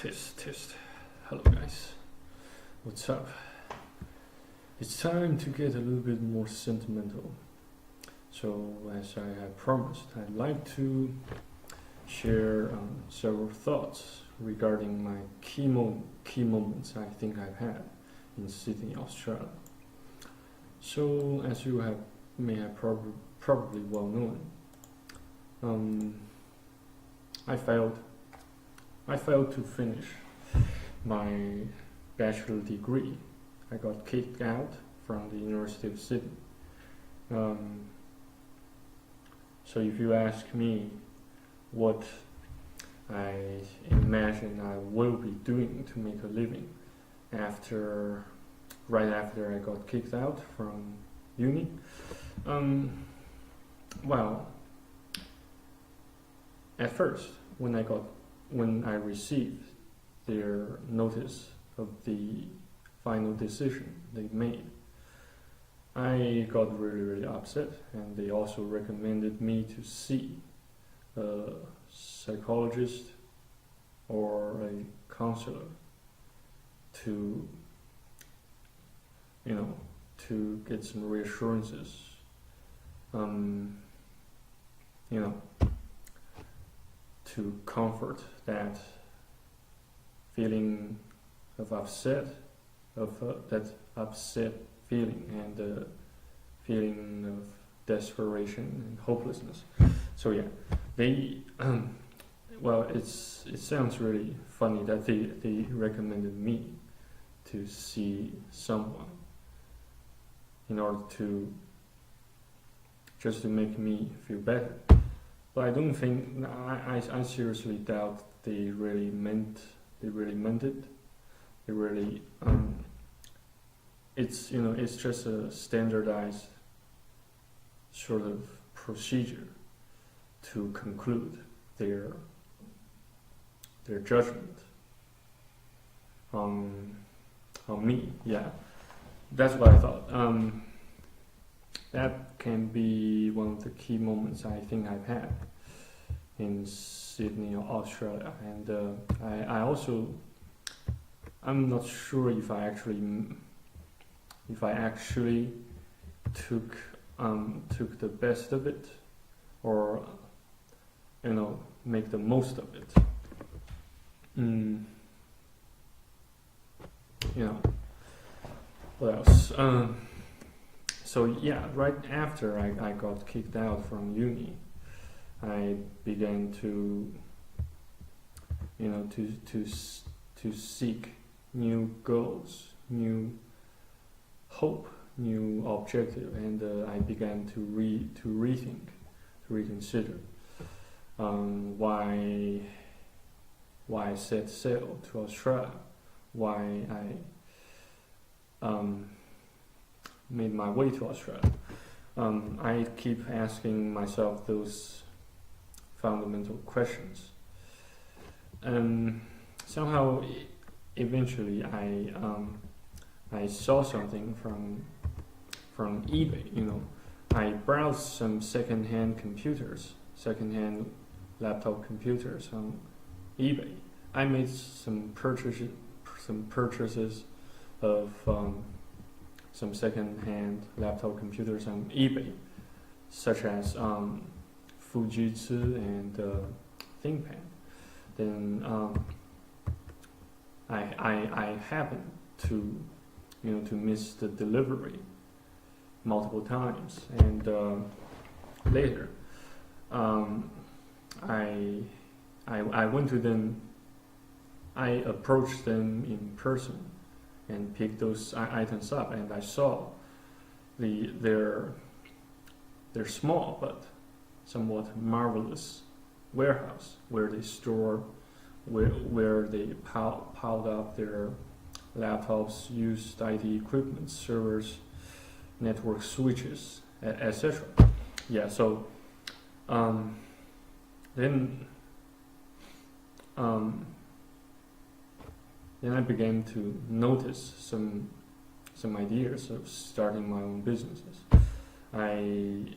Test. Hello guys. What's up? It's time to get a little bit more sentimental. So as I have promised, I'd like to share several thoughts regarding my key moments I think I've had in Sydney, Australia. So as you may have probably well known, I failed to finish my bachelor degree. I got kicked out from the University of Sydney. So if you ask me what I imagine I will be doing to make a living right after I got kicked out from uni, well, at first when I received their notice of the final decision they made, I got really upset, and they also recommended me to see a psychologist or a counselor to get some reassurances, to comfort that feeling of that upset feeling, and the feeling of desperation and hopelessness. So yeah, they well, it sounds really funny that they recommended me to see someone in order to just to make me feel better. But I don't think I seriously doubt they really meant it. They really it's just a standardized sort of procedure to conclude their judgment on me. Yeah, that's what I thought. That can be one of the key moments I think I've had in Sydney, Australia, and I'm not sure if I actually took the best of it, or make the most of it. What else? So yeah, right after I got kicked out from uni, I began to seek new goals, new hope, new objective, and I began to reconsider why I set sail to Australia, why I made my way to Australia. I keep asking myself those fundamental questions, and somehow eventually I saw something from eBay. I browsed some second-hand laptop computers on eBay. I made some purchases of some second-hand laptop computers on eBay, such as Fujitsu and ThinkPad. Then I happened to miss the delivery multiple times, and later I went to them. I approached them in person and picked those items up, and I saw their small but somewhat marvelous warehouse where they piled up their laptops, used IT equipment, servers, network switches, etc. Yeah, so then I began to notice some ideas of starting my own businesses. I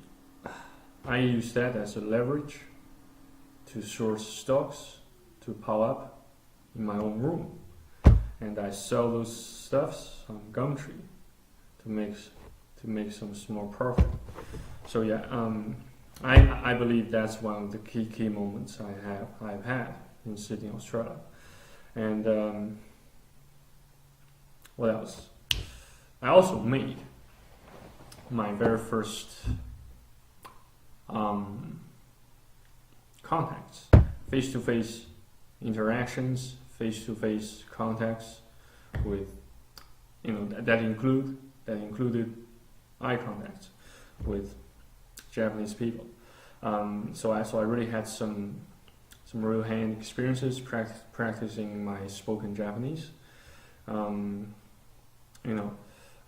use that as a leverage to source stocks, to pile up in my own room, and I sell those stuffs on Gumtree to make some small profit. So yeah, I believe that's one of the key moments I've had in Sydney, Australia. And what else? I also made my very first contacts, face-to-face interactions, face-to-face contacts with, that included eye contact with Japanese people. So I really had some real hand experiences practicing my spoken Japanese.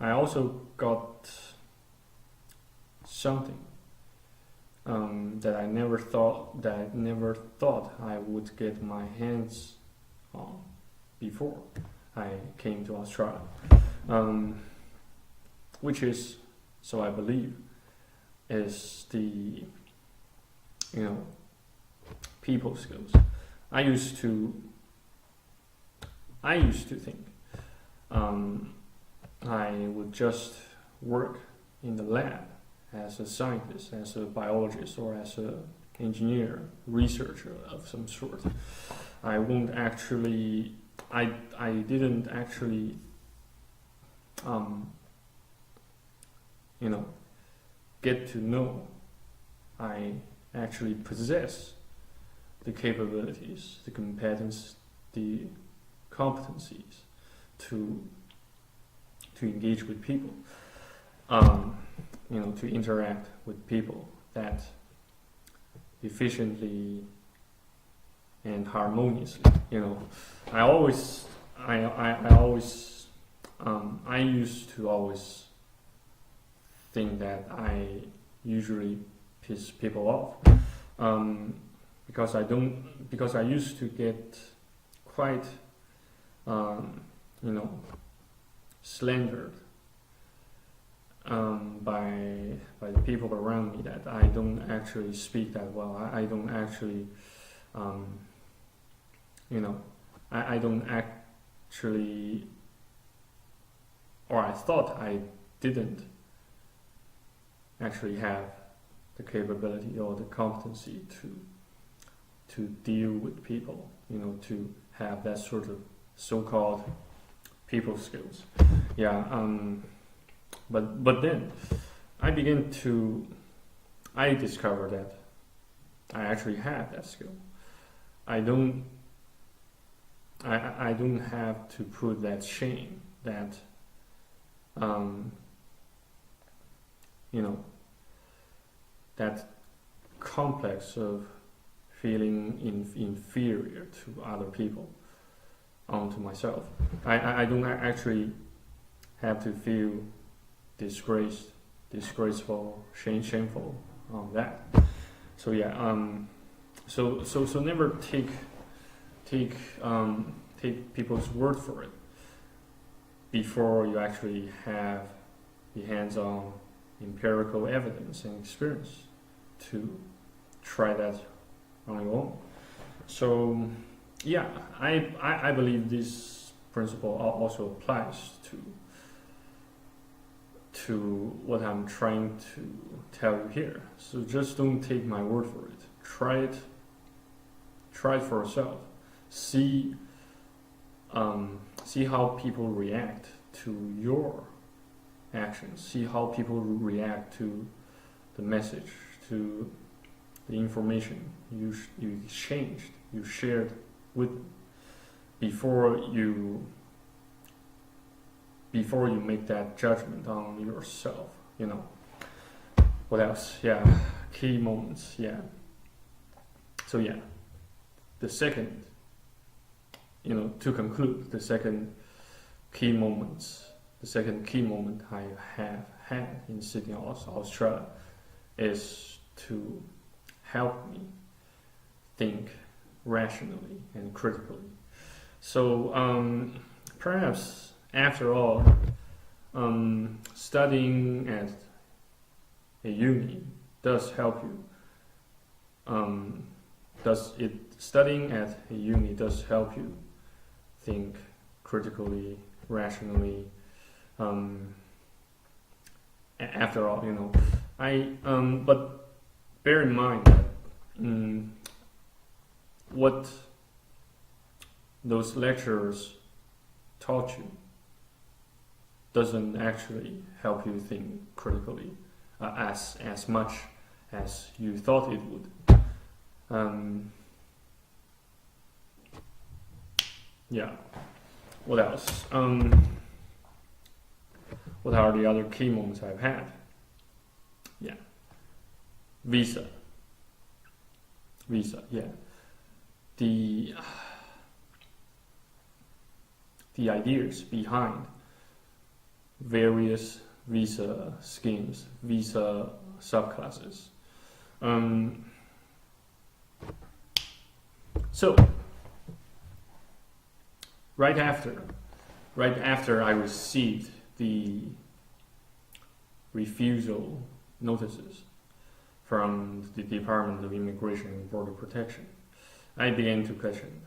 I also got something that I never thought I would get my hands on before I came to Australia, which is, so I believe, is the people skills. I used to think I would just work in the lab as a scientist, as a biologist, or as an engineer, researcher of some sort. I didn't actually get to know I actually possess the capabilities, the competence, the competencies to engage with people, to interact with people that efficiently and harmoniously. I used to always think that I usually piss people off, because I used to get quite slandered by the people around me, that I don't actually speak that well. I don't actually I don't actually, or I thought I didn't actually have the capability or the competency to deal with people, to have that sort of so-called people skills. But then I discovered that I actually have that skill. I don't have to put that shame, that that complex of feeling inferior to other people onto myself. I don't actually have to feel disgraceful, shameful on that. So so never take people's word for it before you actually have the hands-on empirical evidence and experience to try that on your own. So I believe this principle also applies to what I'm trying to tell you here. So just don't take my word for it. Try it for yourself. See how people react to your actions. See how people react to the message, to the information you exchanged, you shared with them, before you make that judgment on yourself. What else? Key moments. So the second, to conclude, the second key moment I have had in Sydney, Australia, is to help me think rationally and critically. So perhaps after all, studying at a uni does help you. Studying at a uni does help you think critically, rationally. After all, but bear in mind that what those lecturers taught you doesn't actually help you think critically as much as you thought it would. Yeah. What else? What are the other key moments I've had? Yeah. Visa. Yeah. The ideas behind various visa schemes, visa subclasses. So right after I received the refusal notices from the Department of Immigration and Border Protection, I began to question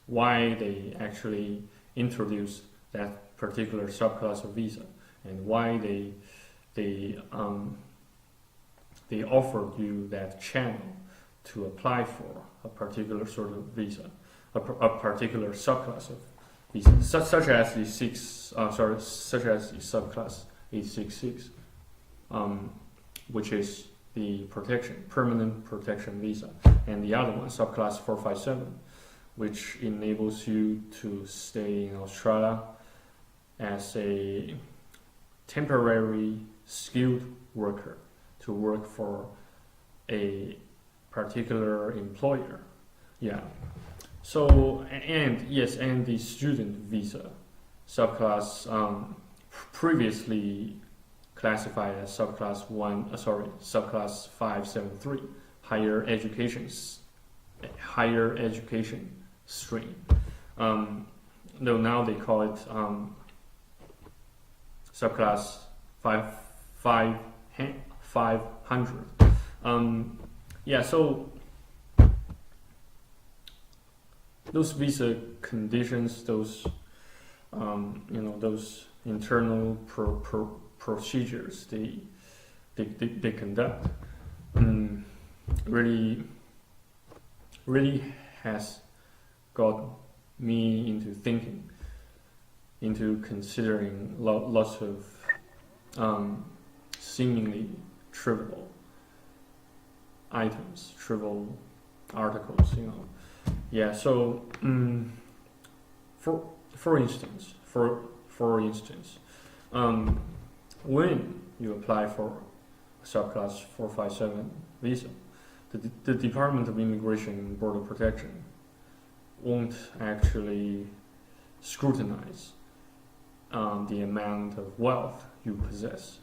why they actually introduced that particular subclass of visa, and why they offered you that channel to apply for a particular sort of visa, a particular subclass of visa, such as the subclass 866, which is the permanent protection visa, and the other one, subclass 457, which enables you to stay in Australia as a temporary skilled worker to work for a particular employer. Yeah. So, and the student visa subclass, previously classified as subclass 573, higher education stream. Though now they call it subclass 500. So those visa conditions, those those internal procedures they conduct, really has got me into thinking, into considering lots of seemingly trivial items, trivial articles, So, for instance, when you apply for a subclass 457 visa, the Department of Immigration and Border Protection won't actually scrutinize the amount of wealth you possess.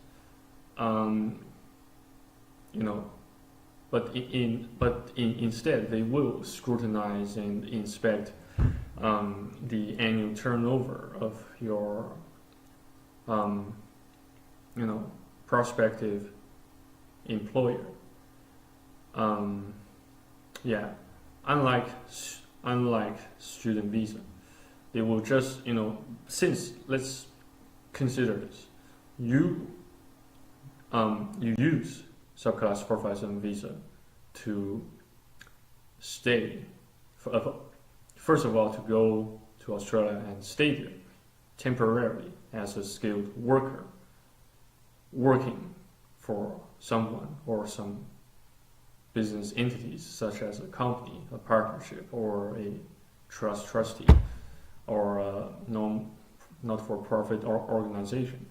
Instead they will scrutinize and inspect the annual turnover of your prospective employer. Unlike student visa, they will just since, let's consider this, you use subclass 457 visa to stay, first of all, to go to Australia and stay there temporarily as a skilled worker, working for someone or some business entities, such as a company, a partnership, or a trustee, or a not-for-profit organization.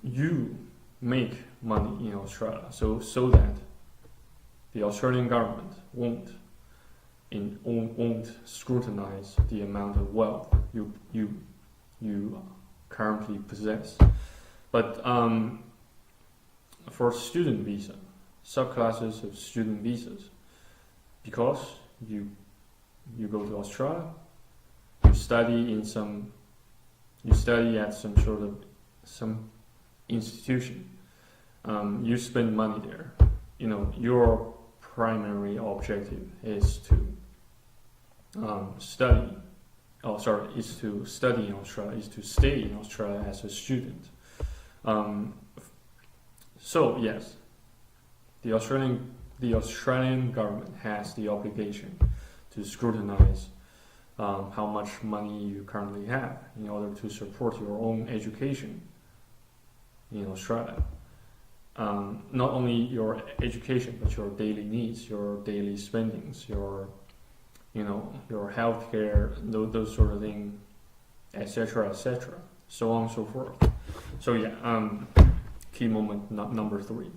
You make money in Australia, so that the Australian government won't scrutinize the amount of wealth you currently possess. But for student visa, subclasses of student visas, because you go to Australia, you study at some institution, you spend money there. Your primary objective is to study. Oh, sorry, is to study in Australia, is to stay in Australia as a student. So yes, the Australian government has the obligation to scrutinize how much money you currently have in order to support your own education in Australia. Not only your education, but your daily needs, your daily spendings, your healthcare, those sort of things, etc., so on and so forth. So yeah, key moment number 3.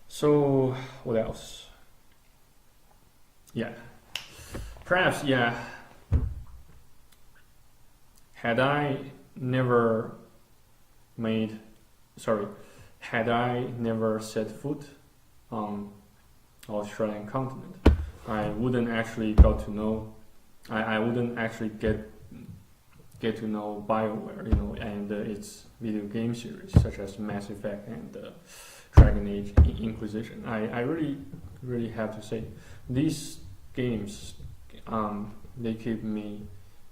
So what else? Yeah, perhaps had I never set foot on Australian continent, I wouldn't actually I wouldn't actually get to know BioWare, and its video game series such as Mass Effect and Dragon Age Inquisition. I really have to say, these games, they keep me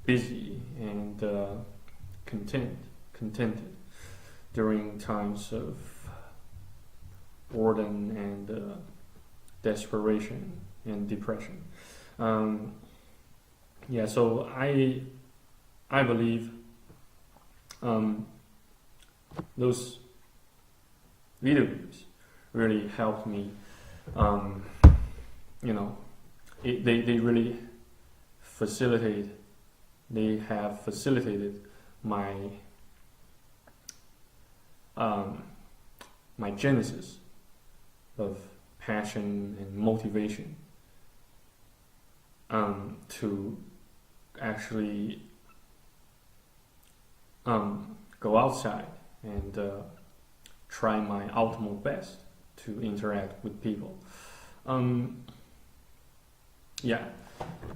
busy and contented during times of boredom and desperation and depression. So I believe those video games really helped me. They really have facilitated my my genesis of passion and motivation to actually go outside and try my ultimate best to interact with people.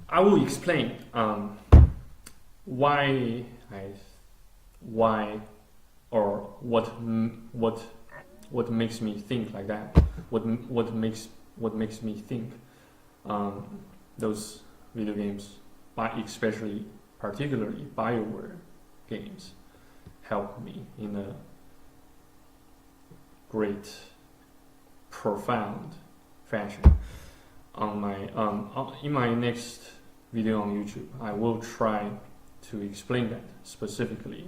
I will explain why or what makes me think like that. What makes me think those video games, particularly BioWare games, help me in a great, profound fashion. In my next video on YouTube, I will try to explain that specifically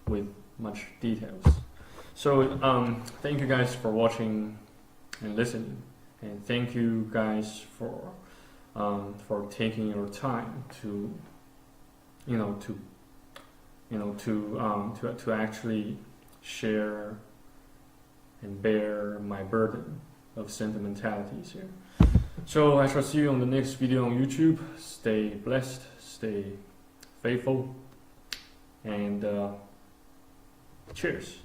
with much details. So thank you guys for watching and listening, and thank you guys for taking your time to actually share and bear my burden of sentimentalities here. So I shall see you on the next video on YouTube. Stay blessed, stay faithful, and cheers.